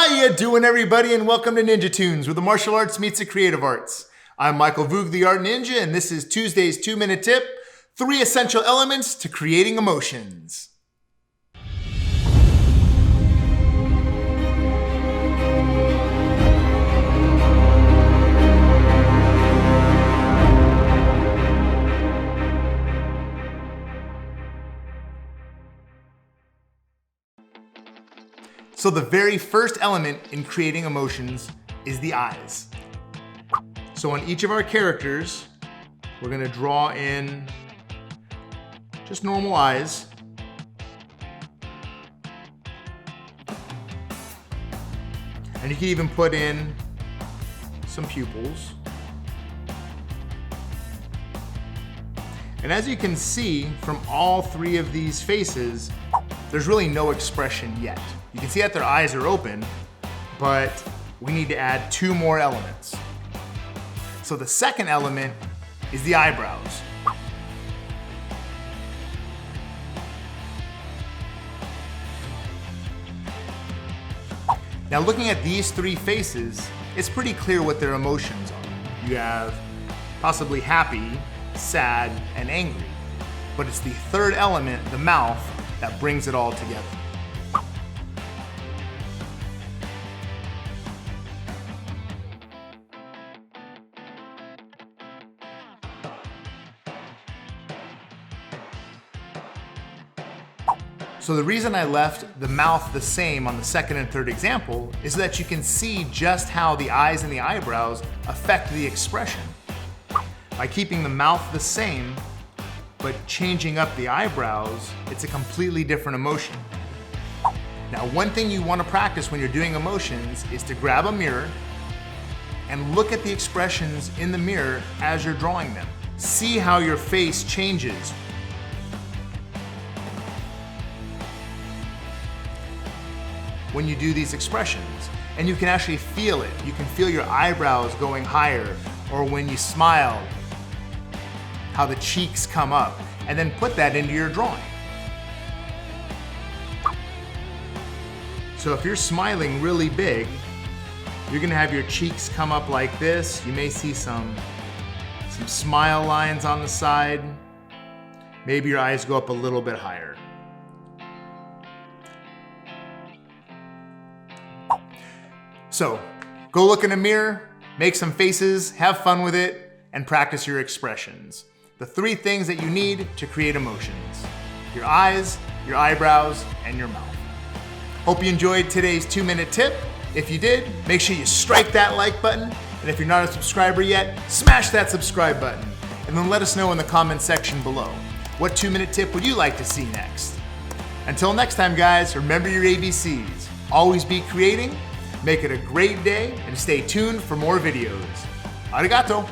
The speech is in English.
How you doing, everybody, and welcome to NinjaToons, where the martial arts meets the creative arts. I'm Michael Voog, the Art Ninja, and this is Tuesday's 2-minute tip, 3 essential elements to creating emotions. So the very first element in creating emotions is the eyes. So on each of our characters, we're gonna draw in just normal eyes. And you can even put in some pupils. And as you can see from all 3 of these faces, there's really no expression yet. You can see that their eyes are open, but we need to add 2 more elements. So the second element is the eyebrows. Now looking at these 3 faces, it's pretty clear what their emotions are. You have possibly happy, sad, and angry. But it's the third element, the mouth, that brings it all together. So the reason I left the mouth the same on the second and third example is so that you can see just how the eyes and the eyebrows affect the expression. By keeping the mouth the same, but changing up the eyebrows, it's a completely different emotion. Now, one thing you want to practice when you're doing emotions is to grab a mirror and look at the expressions in the mirror as you're drawing them. See how your face changes when you do these expressions. And you can actually feel it. You can feel your eyebrows going higher, or when you smile, how the cheeks come up, and then put that into your drawing. So if you're smiling really big, you're gonna have your cheeks come up like this. You may see some smile lines on the side. Maybe your eyes go up a little bit higher. So go look in a mirror, make some faces, have fun with it, and practice your expressions. The 3 things that you need to create emotions: your eyes, your eyebrows, and your mouth. Hope you enjoyed today's 2-minute tip. If you did, make sure you strike that like button. And if you're not a subscriber yet, smash that subscribe button. And then let us know in the comment section below. What 2-minute tip would you like to see next? Until next time, guys, remember your ABCs. Always be creating, make it a great day, and stay tuned for more videos. Arigato!